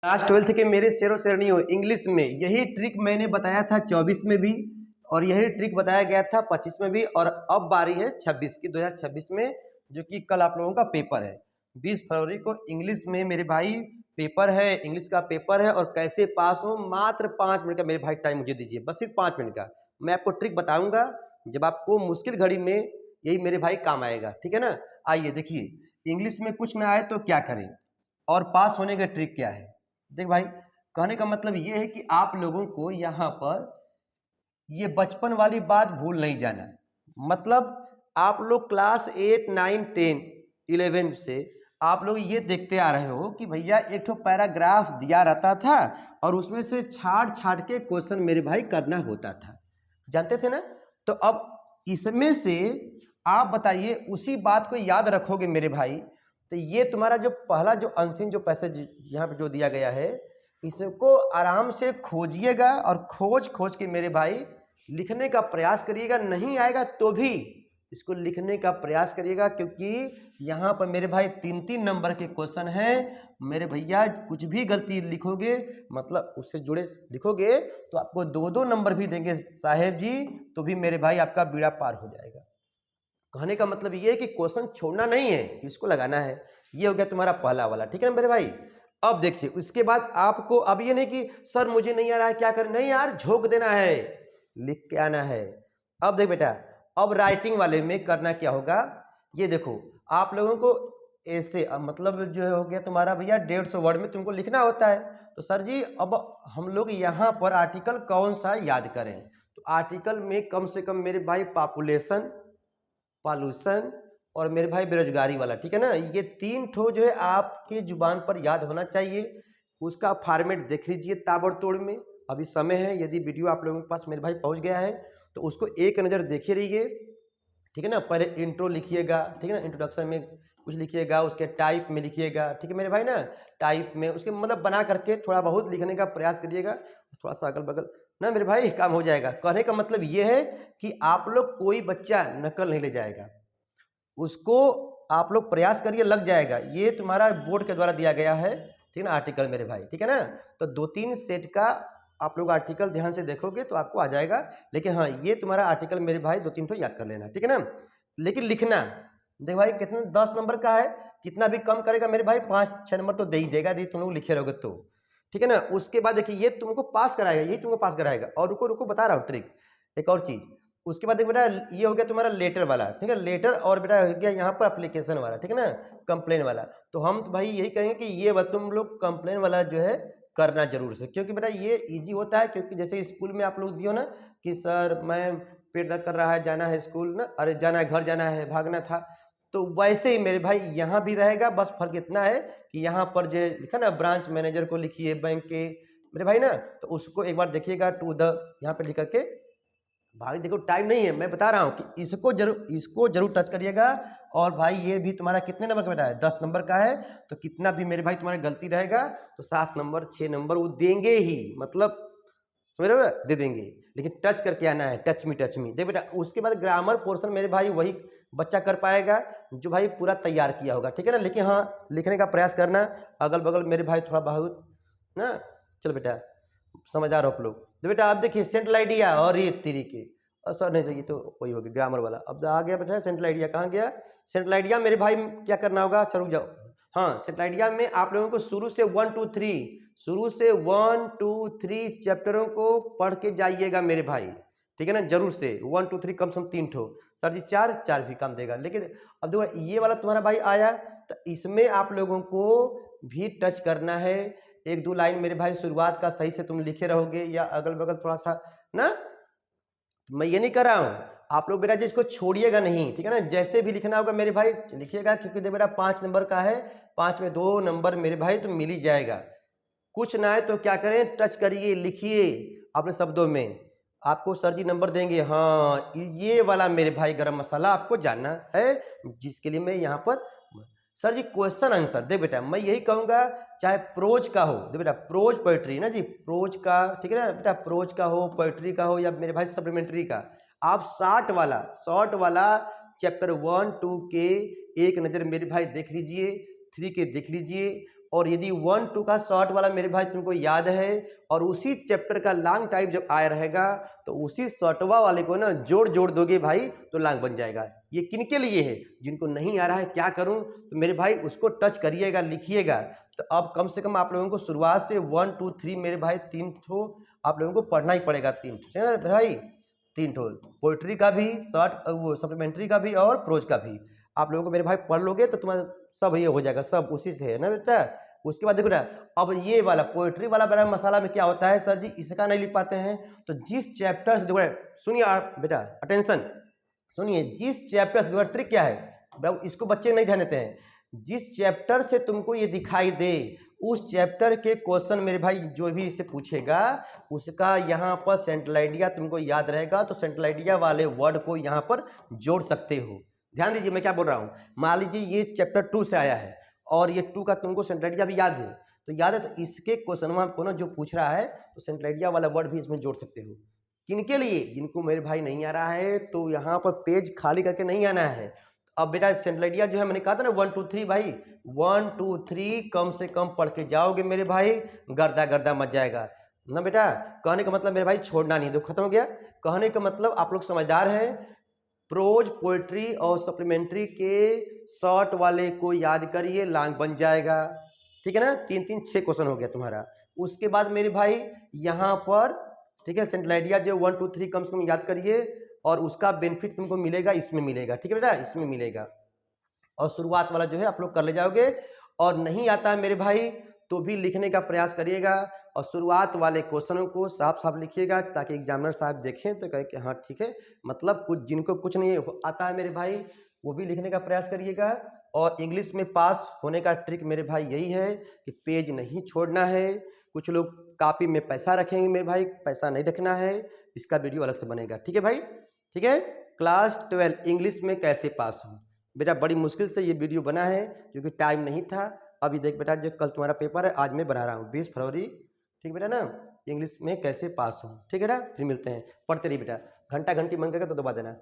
Class 12th के मेरे शेरों शेरनियों, इंग्लिश में यही ट्रिक मैंने बताया था 24 में भी, और यही ट्रिक बताया गया था 25 में भी, और अब बारी है 26 की, 2026 में, जो कि कल आप लोगों का पेपर है। 20 फरवरी को इंग्लिश में मेरे भाई पेपर है, इंग्लिश का पेपर है। और कैसे पास हो, मात्र 5 मिनट का मेरे भाई टाइम मुझे दीजिए, बस सिर्फ 5 मिनट का। मैं आपको ट्रिक बताऊंगा जब आपको मुश्किल घड़ी में यही मेरे भाई काम आएगा, ठीक है ना। आइए देखिए, इंग्लिश में कुछ ना आए तो क्या करें और पास होने का ट्रिक क्या है। देख भाई, कहने का मतलब ये है कि आप लोगों को यहाँ पर ये बचपन वाली बात भूल नहीं जाना। मतलब आप लोग क्लास 8, 9, 10, 11 से आप लोग ये देखते आ रहे हो कि भैया एक ठो पैराग्राफ दिया रहता था और उसमें से छाट छाट के क्वेश्चन मेरे भाई करना होता था, जानते थे ना। तो अब इसमें से आप बताइए, उसी बात को याद रखोगे मेरे भाई, तो ये तुम्हारा जो पहला जो अनसीन जो पैसेज यहाँ पे जो दिया गया है, इसको आराम से खोजिएगा और खोज खोज के मेरे भाई लिखने का प्रयास करिएगा। नहीं आएगा तो भी इसको लिखने का प्रयास करिएगा, क्योंकि यहाँ पर मेरे भाई 3-3 नंबर के क्वेश्चन हैं मेरे भैया। कुछ भी गलती लिखोगे, मतलब उससे जुड़े लिखोगे, तो आपको 2-2 नंबर भी देंगे साहेब जी, तो भी मेरे भाई आपका बीड़ा पार हो जाएगा। कहने का मतलब ये है कि क्वेश्चन छोड़ना नहीं है, इसको लगाना है। ये हो गया तुम्हारा पहला वाला, ठीक है ना मेरे भाई। अब देखिए, उसके बाद आपको अब ये नहीं कि सर मुझे नहीं आ रहा है क्या करें, नहीं यार, झोंक देना है, लिख के आना है। अब देख बेटा, अब राइटिंग वाले में करना क्या होगा, ये देखो, आप लोगों को ऐसे मतलब जो हो गया तुम्हारा भैया 150 वर्ड में तुमको लिखना होता है। तो सर जी अब हम लोग यहाँ पर आर्टिकल कौन सा याद करें, तो आर्टिकल में कम से कम मेरे भाई पॉपुलेशन, पॉल्यूशन और मेरे भाई बेरोजगारी वाला, ठीक है ना। ये 3 ठो जो है आपके जुबान पर याद होना चाहिए। उसका फॉर्मेट देख लीजिए ताबड़तोड़ में, अभी समय है। यदि वीडियो आप लोगों के पास मेरे भाई पहुंच गया है तो उसको एक नज़र देखे रहिए, ठीक है ना। पहले इंट्रो लिखिएगा, ठीक है ना, इंट्रोडक्शन में कुछ लिखिएगा, उसके टाइप में लिखिएगा, ठीक है मेरे भाई ना, टाइप में उसके मतलब बना करके थोड़ा बहुत लिखने का प्रयास करिएगा। थोड़ा सा अगल बगल ना मेरे भाई काम हो जाएगा। कहने का मतलब ये है कि आप लोग, कोई बच्चा नकल नहीं ले जाएगा, उसको आप लोग प्रयास करिए, लग जाएगा। ये तुम्हारा बोर्ड के द्वारा दिया गया है, ठीक है ना, आर्टिकल मेरे भाई, ठीक है ना। तो 2-3 सेट का आप लोग आर्टिकल ध्यान से देखोगे तो आपको आ जाएगा। लेकिन हाँ, ये तुम्हारा आर्टिकल मेरे भाई 2-3 तो याद कर लेना, ठीक है ना। लेकिन लिखना, देख भाई कितने 10 नंबर का है, कितना भी कम करेगा मेरे भाई, 5-6 नंबर तो दे ही देगा, यदि तुम लोग लिखे रहोगे तो, ठीक है ना। उसके बाद देखिए, ये तुमको पास कराएगा, यही तुमको पास कराएगा। और रुको रुको, बता रहा हूँ ट्रिक, एक और चीज। उसके बाद देखो बेटा, ये हो गया तुम्हारा लेटर वाला, ठीक है, लेटर। और बेटा हो गया यहाँ पर एप्लीकेशन वाला, ठीक है ना, कंप्लेन वाला। तो हम तो भाई यही कहेंगे कि ये तुम लोग कंप्लेन वाला जो है करना जरूर से, क्योंकि बेटा ये इजी होता है। क्योंकि जैसे स्कूल में आप लोग दियो ना कि सर मैं पेट दर्द कर रहा है, जाना है स्कूल ना, अरे जाना है, घर जाना है, भागना था, तो वैसे ही मेरे भाई यहाँ भी रहेगा। बस फर्क इतना है कि यहाँ पर जो लिखा ना, ब्रांच मैनेजर को लिखिए बैंक के मेरे भाई ना, तो उसको एक बार देखिएगा, टू द यहाँ पे लिख करके। भाई देखो टाइम नहीं है, मैं बता रहा हूँ कि इसको जरूर टच करिएगा। और भाई ये भी तुम्हारा कितने नंबर का बेटा है, 10 नंबर का है। तो कितना भी मेरे भाई तुम्हारा गलती रहेगा तो 7 नंबर 6 नंबर वो देंगे ही, मतलब समझ रहे हो, दे देंगे। लेकिन टच करके आना है, टच मी देख बेटा। उसके बाद ग्रामर पोर्शन मेरे भाई वही बच्चा कर पाएगा जो भाई पूरा तैयार किया होगा, ठीक है ना। लेकिन हाँ, लिखने का प्रयास करना, अगल बगल मेरे भाई थोड़ा बहुत ना। चलो बेटा, समझदार हो आप लोग। तो बेटा आप देखिए, सेंट्रल आइडिया और ये तरीके, सर नहीं चाहिए तो वही हो गया ग्रामर वाला। अब आ गया बेटा सेंट्रल आइडिया, कहाँ गया सेंट्रल आइडिया मेरे भाई, क्या करना होगा, चलो जाओ। हाँ, सेंट्रल आइडिया में आप लोगों को शुरू से 1, 2, 3, शुरू से 1, 2, 3 चैप्टरों को पढ़ के जाइएगा मेरे भाई, ठीक है ना। जरूर से 1, 2, 3 कम से कम 3 ठो, सर जी 4 भी काम देगा। लेकिन अब देखो, ये वाला तुम्हारा भाई आया, तो इसमें आप लोगों को भी टच करना है। 1-2 लाइन मेरे भाई शुरुआत का सही से तुम लिखे रहोगे, या अगल बगल थोड़ा सा ना। मैं ये नहीं कर रहा हूं, आप लोग बेटा जी इसको छोड़िएगा नहीं, ठीक है ना। जैसे भी लिखना होगा मेरे भाई लिखिएगा, क्योंकि देखो बेटा 5 नंबर का है, 5 में 2 नंबर मेरे भाई तो मिल ही जाएगा। कुछ ना है तो क्या करें, टच करिए, लिखिए अपने शब्दों में। आपको सर जी नंबर देंगे, हाँ ये वाला मेरे भाई गरम मसाला आपको जानना है, जिसके लिए मैं यहाँ पर। सर जी क्वेश्चन आंसर दे बेटा, मैं यही कहूँगा, चाहे प्रोज का हो, दे बेटा प्रोज पोएट्री ना जी, प्रोज का, ठीक है ना बेटा, प्रोज का हो, पोएट्री का हो, या मेरे भाई सप्लीमेंट्री का, आप शॉर्ट वाला चैप्टर 1, 2 के एक नज़र मेरे भाई देख लीजिए, 3 के देख लीजिए। और यदि 1-2 का शॉर्ट वाला मेरे भाई तुमको याद है और उसी चैप्टर का लॉन्ग टाइप जब आया रहेगा तो उसी शॉर्टवा वाले को ना जोड़ जोड़ दोगे भाई तो लॉन्ग बन जाएगा। ये किनके लिए है? जिनको नहीं आ रहा है क्या करूं, तो मेरे भाई उसको टच करिएगा, लिखिएगा। तो अब कम से कम आप लोगों को शुरुआत से 1 2 3 मेरे भाई 3 ठो आप लोगों को पढ़ना ही पड़ेगा। 3 ठो है ना भाई, 3 ठो पोइट्री का भी, शॉर्ट वो सप्लीमेंट्री का भी और प्रोज का भी आप लोगों को मेरे भाई पढ़ लोगे तो तुम्हारा सब ये हो जाएगा, सब उसी से है ना बेटा। उसके बाद देखो ना, अब ये वाला पोइट्री वाला बड़ा मसाला में क्या होता है सर जी, इसका नहीं लिख पाते हैं तो जिस चैप्टर से देखो, सुनिए बेटा अटेंशन सुनिए, जिस चैप्टर से ट्रिक क्या है इसको बच्चे नहीं ध्यान देते हैं। जिस चैप्टर से तुमको ये दिखाई दे उस चैप्टर के क्वेश्चन मेरे भाई जो भी इससे पूछेगा उसका यहाँ पर सेंट्रल आइडिया तुमको याद रहेगा तो सेंट्रल आइडिया वाले वर्ड को यहाँ पर जोड़ सकते हो। ध्यान दीजिए मैं क्या बोल रहा हूँ। मान लीजिए ये चैप्टर 2 से आया है और ये 2 का तुमको सेंट्रल आइडिया भी याद है, तो याद है तो इसके क्वेश्चन को ना जो पूछ रहा है तो सेंट्रल आइडिया वाला वर्ड भी इसमें जोड़ सकते हो। किनके लिए? जिनको मेरे भाई नहीं आ रहा है तो यहाँ पर पेज खाली करके नहीं आना है। अब बेटा सेंट्रल आइडिया जो है मैंने कहा था ना 1 2 3 भाई 1 2 3 कम से कम पढ़ के जाओगे मेरे भाई, गर्दा गर्दा मच जाएगा ना बेटा। कहने का मतलब मेरे भाई छोड़ना नहीं, तो खत्म हो गया। कहने का मतलब आप लोग समझदार हैं। प्रोज पोएट्री और सप्लीमेंट्री के शॉर्ट वाले को याद करिए, लॉन्ग बन जाएगा। ठीक है ना, 3 3 6 क्वेश्चन हो गया तुम्हारा। उसके बाद मेरे भाई यहाँ पर ठीक है सेंट्रल आइडिया जो 1 2 3 कम से कम याद करिए और उसका बेनिफिट तुमको मिलेगा, इसमें मिलेगा। ठीक है बेटा, इसमें मिलेगा। और शुरुआत वाला जो है आप लोग कर ले जाओगे। और नहीं आता है मेरे भाई तो भी लिखने का प्रयास करिएगा और शुरुआत वाले क्वेश्चनों को साफ साफ लिखिएगा ताकि एग्जामिनर साहब देखें तो कहे कि हाँ ठीक है, मतलब कुछ जिनको कुछ नहीं आता है मेरे भाई वो भी लिखने का प्रयास करिएगा। और इंग्लिश में पास होने का ट्रिक मेरे भाई यही है कि पेज नहीं छोड़ना है। कुछ लोग कॉपी में पैसा रखेंगे मेरे भाई, पैसा नहीं रखना है। इसका वीडियो अलग से बनेगा। ठीक है भाई, ठीक है। क्लास 12 इंग्लिश में कैसे पास हो बेटा, बड़ी मुश्किल से ये वीडियो बना है क्योंकि टाइम नहीं था। अभी देख बेटा जो कल तुम्हारा पेपर है आज मैं बना रहा हूँ 20 फरवरी। ठीक बेटा ना, इंग्लिश में कैसे पास हो। ठीक है ना, फिर मिलते हैं। पढ़ते रहिए बेटा, घंटा घंटी मन करके तो दबा देना।